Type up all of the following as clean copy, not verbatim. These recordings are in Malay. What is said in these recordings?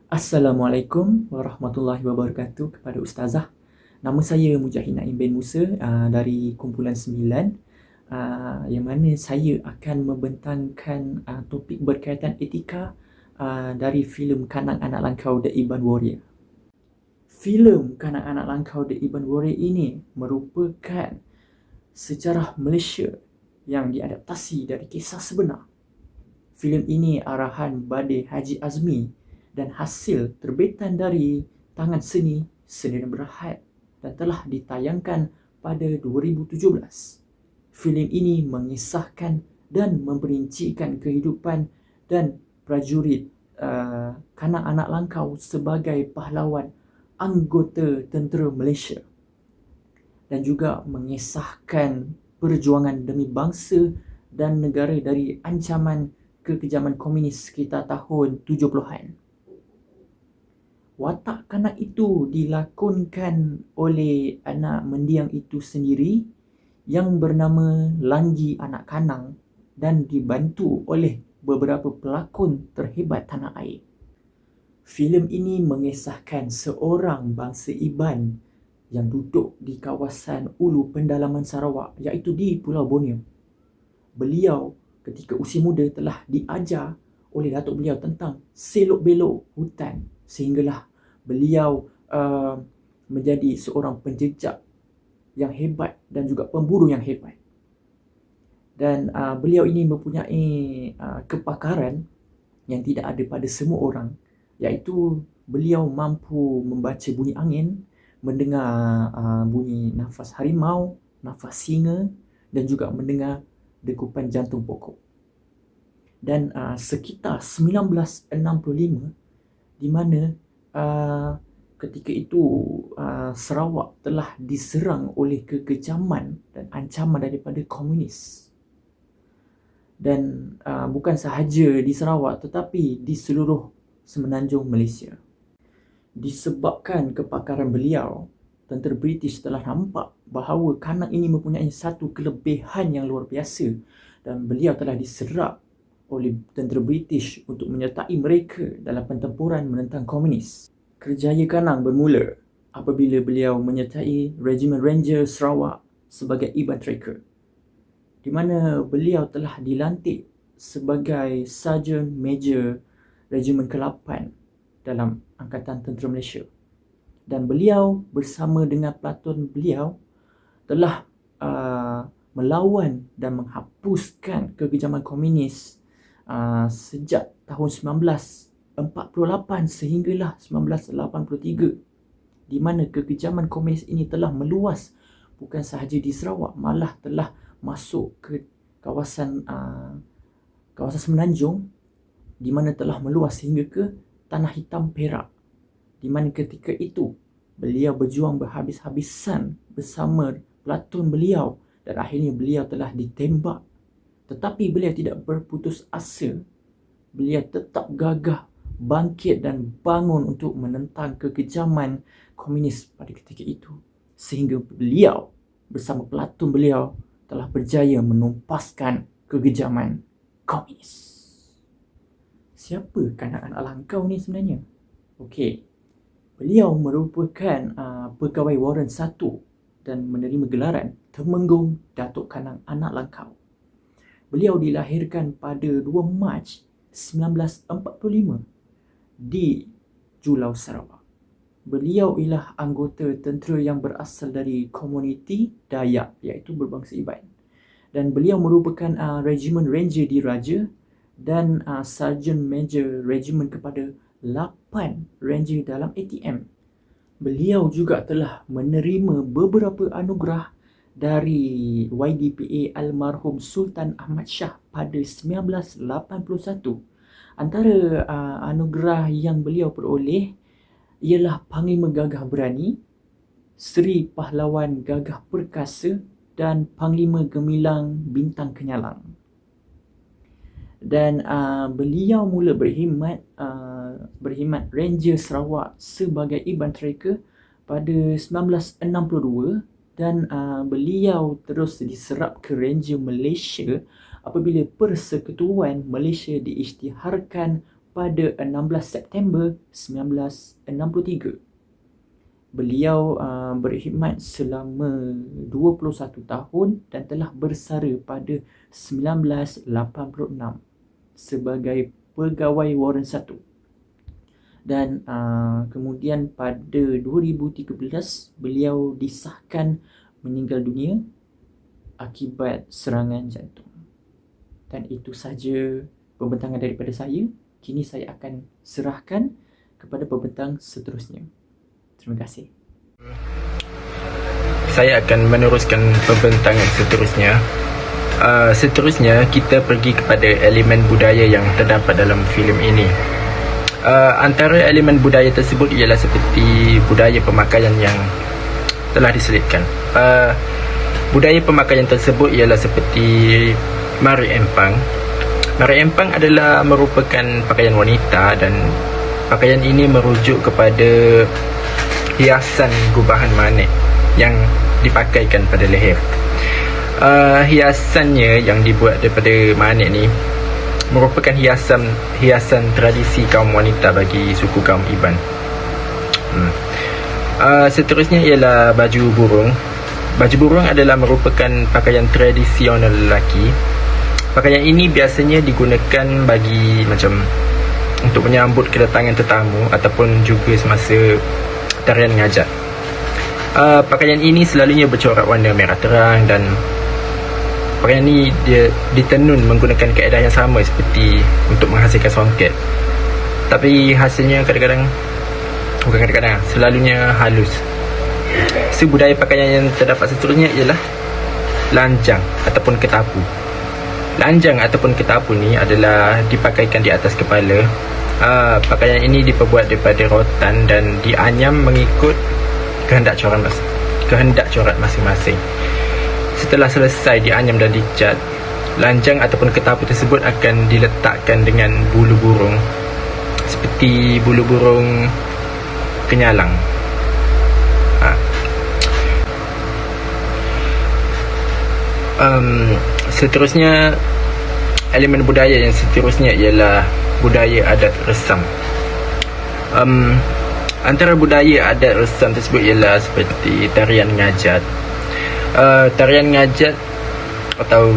Assalamualaikum warahmatullahi wabarakatuh kepada Ustazah. Nama saya Mujahid Naim bin Musa dari kumpulan 9, yang mana saya akan membentangkan topik berkaitan etika dari filem Kanak-Anak Langkau The Iban Warrior. Filem Kanak-Anak Langkau The Iban Warrior ini merupakan sejarah Malaysia yang diadaptasi dari kisah sebenar. Filem ini arahan Bade Haji Azmi dan hasil terbitan dari tangan seni Seni Berhad dan telah ditayangkan pada 2017. Filem ini mengisahkan dan memperincikan kehidupan dan prajurit kanak-anak langkau sebagai pahlawan anggota tentera Malaysia dan juga mengisahkan perjuangan demi bangsa dan negara dari ancaman kekejaman komunis sekitar tahun 70-an. Watak kanak itu dilakonkan oleh anak mendiang itu sendiri yang bernama Langgi Anak Kanang dan dibantu oleh beberapa pelakon terhebat tanah air. Filem ini mengisahkan seorang bangsa Iban yang duduk di kawasan Ulu Pendalaman Sarawak, iaitu di Pulau Borneo. Beliau ketika usia muda telah diajar oleh datuk beliau tentang selok-belok hutan sehinggalah beliau menjadi seorang penjejak yang hebat dan juga pemburu yang hebat. Dan beliau ini mempunyai kepakaran yang tidak ada pada semua orang, iaitu beliau mampu membaca bunyi angin, mendengar bunyi nafas harimau, nafas singa dan juga mendengar degupan jantung pokok. Dan sekitar 1965 di mana ketika itu Sarawak telah diserang oleh kekejaman dan ancaman daripada komunis. Dan bukan sahaja di Sarawak tetapi di seluruh semenanjung Malaysia. Disebabkan kepakaran beliau, tentera British telah nampak bahawa kanak ini mempunyai satu kelebihan yang luar biasa dan beliau telah diserap oleh tentera British untuk menyertai mereka dalam pertempuran menentang komunis. Kerjaya Kanang bermula apabila beliau menyertai Regimen Ranger Sarawak sebagai Iban Tracker, di mana beliau telah dilantik sebagai Sarjan Major Regimen ke-8 dalam Angkatan Tentera Malaysia. Dan beliau bersama dengan pelakon beliau telah melawan dan menghapuskan kekejaman komunis sejak tahun 1948 sehinggalah 1983, di mana kekejaman komunis ini telah meluas bukan sahaja di Sarawak, malah telah masuk ke kawasan semenanjung, di mana telah meluas hingga ke Tanah Hitam Perak, di mana ketika itu beliau berjuang berhabis-habisan bersama pelakon beliau dan akhirnya beliau telah ditembak. Tetapi beliau tidak berputus asa. Beliau tetap gagah bangkit dan bangun untuk menentang kekejaman komunis pada ketika itu, sehingga beliau bersama pelakon beliau telah berjaya menumpaskan kekejaman komunis. Siapa kanak-anak langkau ni sebenarnya? Okey, beliau merupakan pegawai Warren 1 dan menerima gelaran Temenggung Datuk Kanang Anak Langkau. Beliau dilahirkan pada 2 Mac 1945 di Julau, Sarawak. Beliau ialah anggota tentera yang berasal dari komuniti Dayak, iaitu berbangsa Iban. Dan beliau merupakan Regimen Ranger Diraja dan Sarjan Major Regimen kepada 8 Ranger dalam ATM. Beliau juga telah menerima beberapa anugerah dari YDPA almarhum Sultan Ahmad Shah pada 1981. Antara anugerah yang beliau peroleh ialah Panglima Gagah Berani, Seri Pahlawan Gagah Perkasa dan Panglima Gemilang Bintang Kenyalang. Dan beliau mula berkhidmat Ranger Sarawak sebagai Iban Tracker pada 1962 dan beliau terus diserap ke Ranger Malaysia apabila Persekutuan Malaysia diisytiharkan pada 16 September 1963. Beliau berkhidmat selama 21 tahun dan telah bersara pada 1986 sebagai pegawai Warren 1. Dan kemudian pada 2013 beliau disahkan meninggal dunia akibat serangan jantung. Dan itu sahaja pembentangan daripada saya. Kini saya akan serahkan kepada pembentang seterusnya. Terima kasih. Saya akan meneruskan pembentangan seterusnya. Seterusnya kita pergi kepada elemen budaya yang terdapat dalam filem ini. Antara elemen budaya tersebut ialah seperti budaya pemakaian yang telah diselitkan. Budaya pemakaian tersebut ialah seperti mari empang. Mari empang adalah merupakan pakaian wanita dan pakaian ini merujuk kepada hiasan gubahan manik yang dipakaikan pada leher. Hiasannya yang dibuat daripada manik ni merupakan hiasan tradisi kaum wanita bagi suku kaum Iban. Seterusnya ialah baju burung. Baju burung adalah merupakan pakaian tradisional lelaki. Pakaian ini biasanya digunakan bagi macam untuk menyambut kedatangan tetamu ataupun juga semasa tarian ngajat. Pakaian ini selalunya bercorak warna merah terang dan pakaian ini dia ditenun menggunakan kaedah yang sama seperti untuk menghasilkan songket. Tapi hasilnya selalunya halus. Budaya pakaian yang terdapat seterusnya ialah lanjang ataupun ketapu. Lanjang ataupun ketapu ni adalah dipakaikan di atas kepala. Pakaian ini diperbuat daripada rotan dan dianyam mengikut kehendak corak masing-masing. Setelah selesai dianyam dan dicat, lanjang ataupun ketapu tersebut akan diletakkan dengan bulu burung seperti bulu burung kenyalang. Seterusnya, elemen budaya yang seterusnya ialah budaya adat resam. Antara budaya adat resam tersebut ialah seperti tarian ngajat. Tarian ngajat atau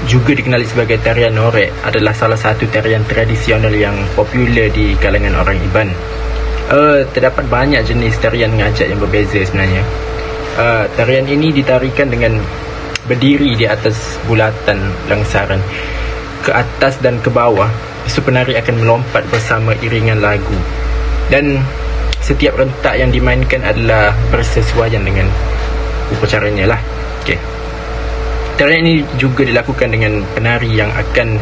juga dikenali sebagai tarian norek adalah salah satu tarian tradisional yang popular di kalangan orang Iban. Terdapat banyak jenis tarian ngajat yang berbeza sebenarnya. Tarian ini ditarikan dengan berdiri di atas bulatan langsaran ke atas dan ke bawah. Penari akan melompat bersama iringan lagu dan setiap rentak yang dimainkan adalah bersesuaian dengan upacaranya lah. Tarian ini juga dilakukan dengan penari yang akan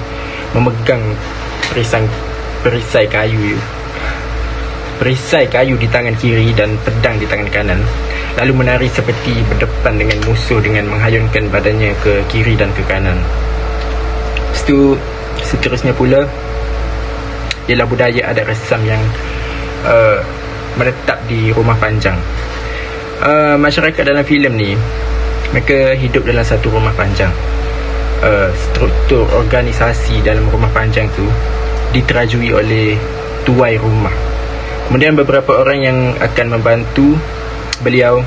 memegang perisai kayu di tangan kiri dan pedang di tangan kanan, lalu menari seperti berdepan dengan musuh dengan menghayunkan badannya ke kiri dan ke kanan. Seterusnya pula ialah budaya adat resam yang menetap di rumah panjang. Masyarakat dalam filem ni, mereka hidup dalam satu rumah panjang. Struktur organisasi dalam rumah panjang tu diterajui oleh tuai rumah. Kemudian beberapa orang yang akan membantu beliau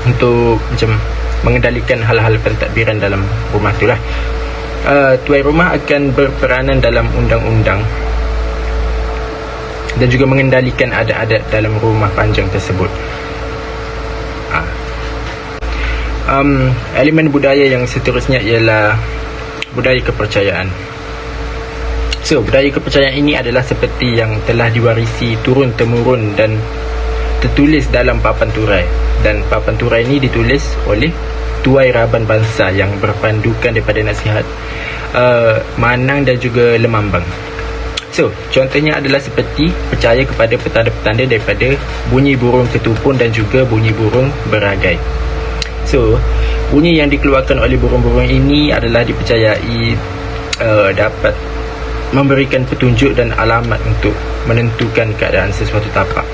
untuk macam mengendalikan hal-hal pentadbiran dalam rumah tu lah. Tuai rumah akan berperanan dalam undang-undang dan juga mengendalikan adat-adat dalam rumah panjang tersebut. Elemen budaya yang seterusnya ialah budaya kepercayaan. Budaya kepercayaan ini adalah seperti yang telah diwarisi turun-temurun dan tertulis dalam papan turai. Dan papan turai ini ditulis oleh tuai Raban bangsa yang berpandukan daripada nasihat Manang dan juga Lemambang. Contohnya adalah seperti percaya kepada petanda-petanda daripada bunyi burung ketupun dan juga bunyi burung beragai. Bunyi yang dikeluarkan oleh burung-burung ini adalah dipercayai dapat memberikan petunjuk dan alamat untuk menentukan keadaan sesuatu tapak.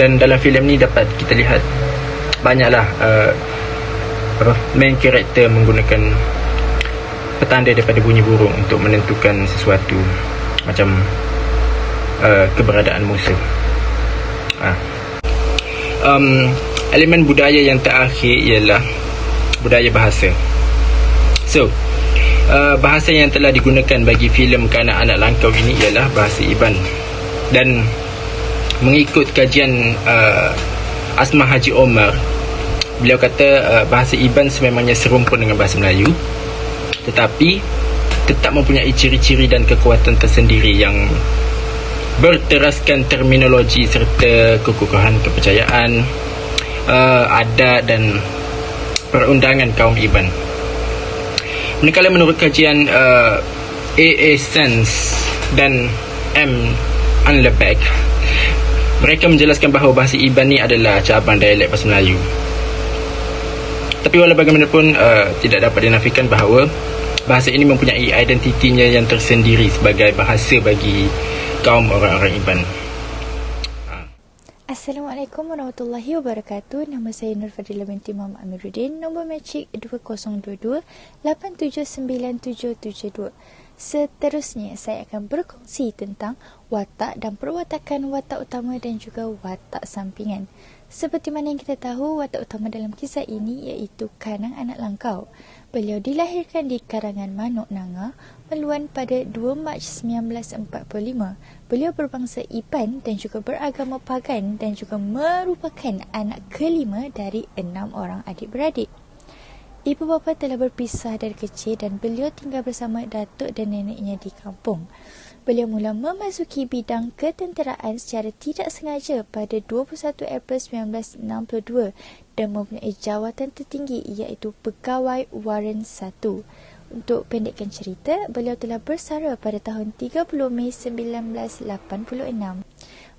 Dan dalam filem ni dapat kita lihat banyaklah main karakter menggunakan petanda daripada bunyi burung untuk menentukan sesuatu macam keberadaan musuh. Elemen budaya yang terakhir ialah budaya bahasa. So, bahasa yang telah digunakan bagi filem kanak-anak langkau ini ialah bahasa Iban. Dan mengikut kajian Asma Haji Omar, beliau kata bahasa Iban sememangnya serumpun dengan bahasa Melayu, tetapi tetap mempunyai ciri-ciri dan kekuatan tersendiri yang berteraskan terminologi serta kekukuhan kepercayaan, adat dan perundangan kaum Iban. Manakala menurut kajian A.A. Sands dan M. Anlebek, mereka menjelaskan bahawa bahasa Iban ni adalah cabang dialek bahasa Melayu. Tapi walau bagaimanapun, tidak dapat dinafikan bahawa bahasa ini mempunyai identitinya yang tersendiri sebagai bahasa bagi kaum orang-orang Iban. Assalamualaikum warahmatullahi wabarakatuh. Nama saya Nur Fadila binti Muhammad Amiruddin. Nombor matrik 2022 879772. Seterusnya saya akan berkongsi tentang watak dan perwatakan watak utama dan juga watak sampingan. Seperti mana yang kita tahu, watak utama dalam kisah ini iaitu Kanang Anak Langkau. Beliau dilahirkan di karangan Manuk Nanga, Meluan pada 2 Mac 1945. Beliau berbangsa Iban dan juga beragama Pagan dan juga merupakan anak kelima dari 6 orang adik-beradik. Ibu bapa telah berpisah dari kecil dan beliau tinggal bersama datuk dan neneknya di kampung. Beliau mula memasuki bidang ketenteraan secara tidak sengaja pada 21 April 1962 dan mempunyai jawatan tertinggi iaitu Pegawai Warren 1. Untuk pendekkan cerita, beliau telah bersara pada tahun 30 Mei 1986.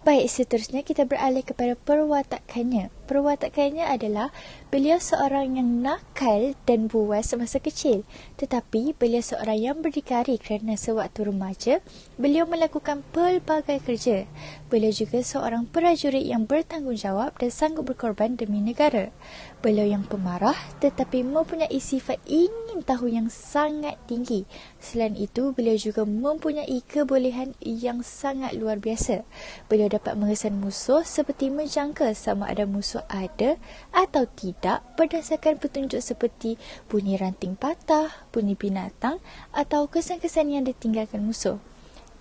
Baik, seterusnya kita beralih kepada perwatakannya. Perwatakannya adalah beliau seorang yang nakal dan buas semasa kecil. Tetapi beliau seorang yang berdikari kerana sewaktu remaja, beliau melakukan pelbagai kerja. Beliau juga seorang prajurit yang bertanggungjawab dan sanggup berkorban demi negara. Beliau yang pemarah tetapi mempunyai sifat ingin tahu yang sangat tinggi. Selain itu, beliau juga mempunyai kebolehan yang sangat luar biasa. Beliau dapat mengesan musuh seperti menjangka sama ada musuh ada atau tidak berdasarkan petunjuk seperti bunyi ranting patah, bunyi binatang atau kesan-kesan yang ditinggalkan musuh.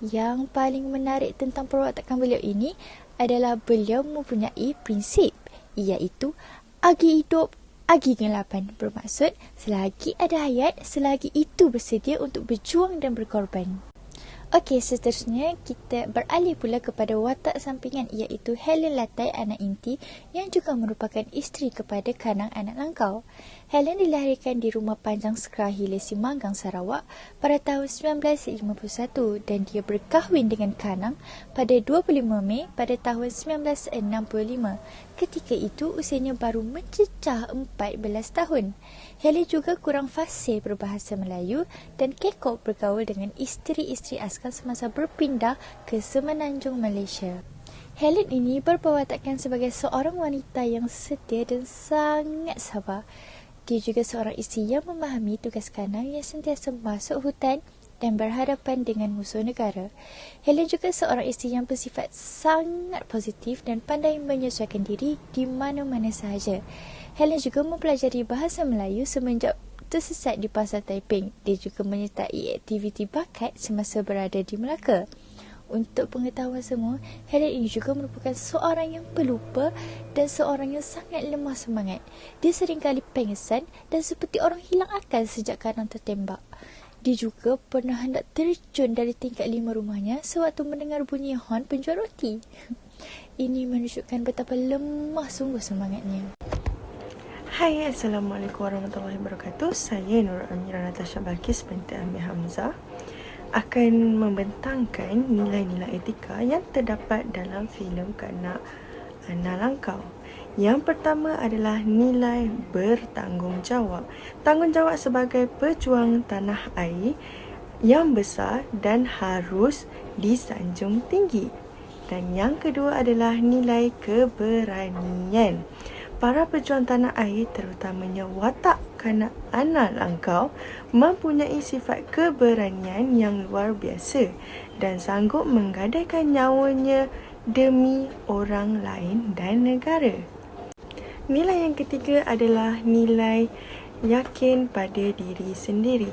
Yang paling menarik tentang perwatakan beliau ini adalah beliau mempunyai prinsip, iaitu agi hidup, agi ngelapan. Bermaksud, selagi ada hayat, selagi itu bersedia untuk berjuang dan berkorban. Okey, seterusnya kita beralih pula kepada watak sampingan iaitu Helen Latai anak inti yang juga merupakan isteri kepada Kanang Anak Langkau. Helen dilahirkan di Rumah Panjang Skra Hilesi Manggang, Sarawak pada tahun 1951 dan dia berkahwin dengan Kanang pada 25 Mei pada tahun 1965. Ketika itu usianya baru mencecah 14 tahun. Helen juga kurang fasih berbahasa Melayu dan kekok bergaul dengan isteri-isteri askar semasa berpindah ke Semenanjung Malaysia. Helen ini berperwatakan sebagai seorang wanita yang setia dan sangat sabar. Dia juga seorang isteri yang memahami tugas Kanang yang sentiasa masuk hutan dan berhadapan dengan musuh negara. Helen juga seorang isteri yang bersifat sangat positif dan pandai menyesuaikan diri di mana-mana sahaja. Helen juga mempelajari bahasa Melayu semenjak tersesat di Pasar Taiping. Dia juga menyertai aktiviti bakat semasa berada di Melaka. Untuk pengetahuan semua, Helen ini juga merupakan seorang yang pelupa dan seorang yang sangat lemah semangat. Dia seringkali pengsan dan seperti orang hilang akal sejak Kanang tertembak. Dia juga pernah hendak terjun dari tingkat 5 rumahnya sewaktu mendengar bunyi hon penjual roti. Ini menunjukkan betapa lemah sungguh semangatnya. Hai, Assalamualaikum warahmatullahi wabarakatuh. Saya Nur Amira Natasha Balkis binti Amir Hamzah akan membentangkan nilai-nilai etika yang terdapat dalam filem Kanak Anak Langkau. Yang pertama adalah nilai bertanggungjawab. Tanggungjawab sebagai pejuang tanah air yang besar dan harus disanjung tinggi. Dan yang kedua adalah nilai keberanian. Para pejuang tanah air, terutamanya watak kanak-kanak langkau mempunyai sifat keberanian yang luar biasa dan sanggup menggadaikan nyawanya demi orang lain dan negara. Nilai yang ketiga adalah nilai yakin pada diri sendiri.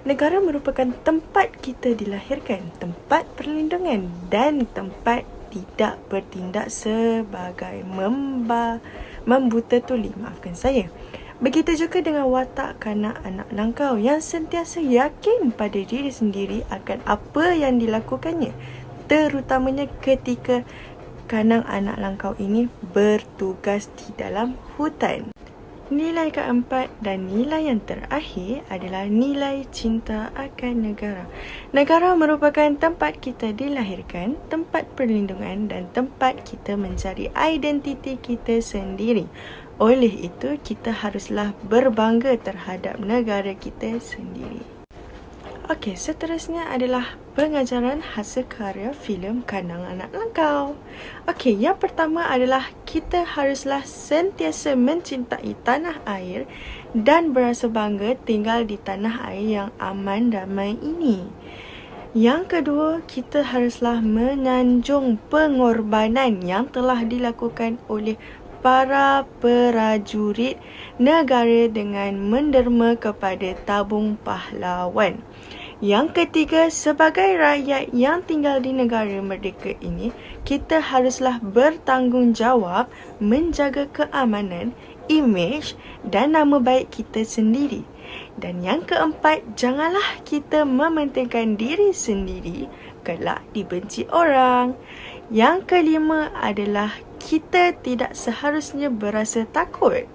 Negara merupakan tempat kita dilahirkan, tempat perlindungan dan tempat tidak bertindak sebagai membuta tuli. Maafkan saya. Begitu juga dengan watak kanak-kanak langkau yang sentiasa yakin pada diri sendiri akan apa yang dilakukannya, terutamanya ketika kanak-kanak langkau ini bertugas di dalam hutan. Nilai keempat dan nilai yang terakhir adalah nilai cinta akan negara. Negara merupakan tempat kita dilahirkan, tempat perlindungan dan tempat kita mencari identiti kita sendiri. Oleh itu, kita haruslah berbangga terhadap negara kita sendiri. Okey, seterusnya adalah pengajaran hasil karya filem Kanak-Kanak Langkau. Okey, yang pertama adalah kita haruslah sentiasa mencintai tanah air dan berasa bangga tinggal di tanah air yang aman damai ini. Yang kedua, kita haruslah menyanjung pengorbanan yang telah dilakukan oleh para prajurit negara dengan menderma kepada tabung pahlawan. Yang ketiga, sebagai rakyat yang tinggal di negara merdeka ini, kita haruslah bertanggungjawab menjaga keamanan, imej dan nama baik kita sendiri. Dan yang keempat, janganlah kita mementingkan diri sendiri, kelak dibenci orang. Yang kelima adalah kita tidak seharusnya berasa takut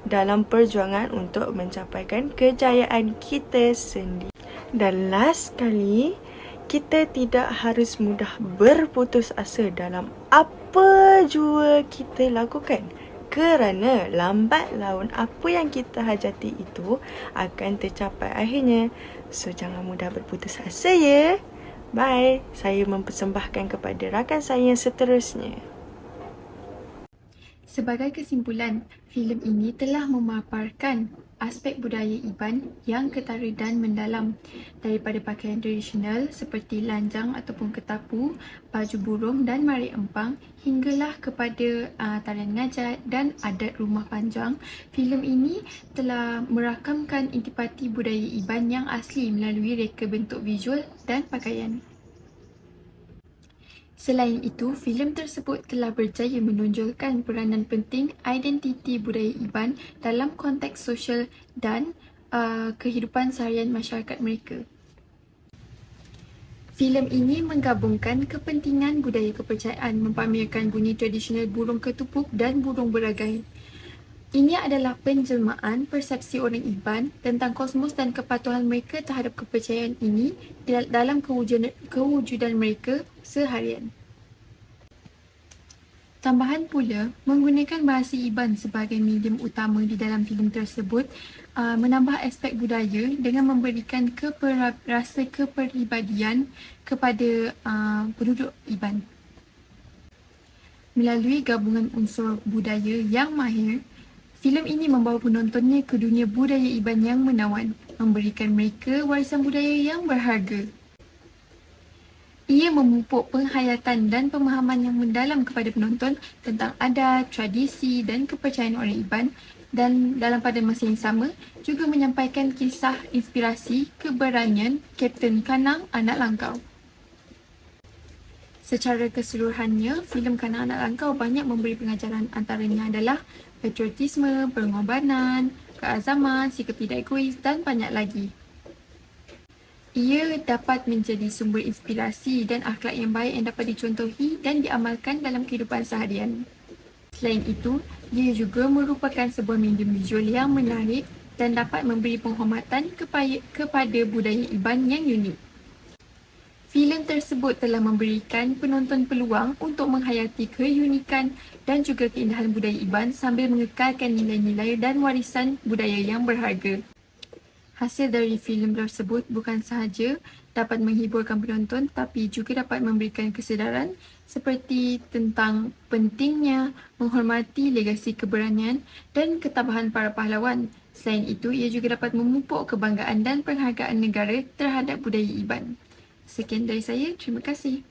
dalam perjuangan untuk mencapaikan kejayaan kita sendiri. Dan last sekali, kita tidak harus mudah berputus asa dalam apa jua kita lakukan. Kerana lambat laun apa yang kita hajati itu akan tercapai akhirnya. So, jangan mudah berputus asa ya. Bye. Saya mempersembahkan kepada rakan saya yang seterusnya. Sebagai kesimpulan, filem ini telah memaparkan aspek budaya Iban yang ketara dan mendalam, daripada pakaian tradisional seperti lanjang ataupun ketapu, baju burung dan mari empang, hinggalah kepada tarian ngajat dan adat rumah panjang. Filem ini telah merakamkan intipati budaya Iban yang asli melalui reka bentuk visual dan pakaian. Selain itu, filem tersebut telah berjaya menonjolkan peranan penting identiti budaya Iban dalam konteks sosial dan kehidupan seharian masyarakat mereka. Filem ini menggabungkan kepentingan budaya kepercayaan, mempamerkan bunyi tradisional burung ketupuk dan burung beragai. Ini adalah penjelmaan persepsi orang Iban tentang kosmos dan kepatuhan mereka terhadap kepercayaan ini dalam kewujudan mereka seharian. Tambahan pula, menggunakan bahasa Iban sebagai medium utama di dalam filem tersebut menambah aspek budaya dengan memberikan rasa kepribadian kepada penduduk Iban. Melalui gabungan unsur budaya yang mahir, filem ini membawa penontonnya ke dunia budaya Iban yang menawan, memberikan mereka warisan budaya yang berharga. Ia memupuk penghayatan dan pemahaman yang mendalam kepada penonton tentang adat, tradisi dan kepercayaan orang Iban, dan dalam pada masa yang sama juga menyampaikan kisah inspirasi keberanian Kapten Kanang Anak Langkau. Secara keseluruhannya, filem Kanak-Kanak Langkau banyak memberi pengajaran, antaranya adalah patriotisme, pengorbanan, keazaman, sikap tidak egois dan banyak lagi. Ia dapat menjadi sumber inspirasi dan akhlak yang baik yang dapat dicontohi dan diamalkan dalam kehidupan seharian. Selain itu, ia juga merupakan sebuah medium visual yang menarik dan dapat memberi penghormatan kepada budaya Iban yang unik. Filem tersebut telah memberikan penonton peluang untuk menghayati keunikan dan juga keindahan budaya Iban sambil mengekalkan nilai-nilai dan warisan budaya yang berharga. Hasil dari filem tersebut bukan sahaja dapat menghiburkan penonton tapi juga dapat memberikan kesedaran seperti tentang pentingnya menghormati legasi keberanian dan ketabahan para pahlawan Selain itu, ia juga dapat memupuk kebanggaan dan penghargaan negara terhadap budaya Iban. Sekian dari saya, terima kasih.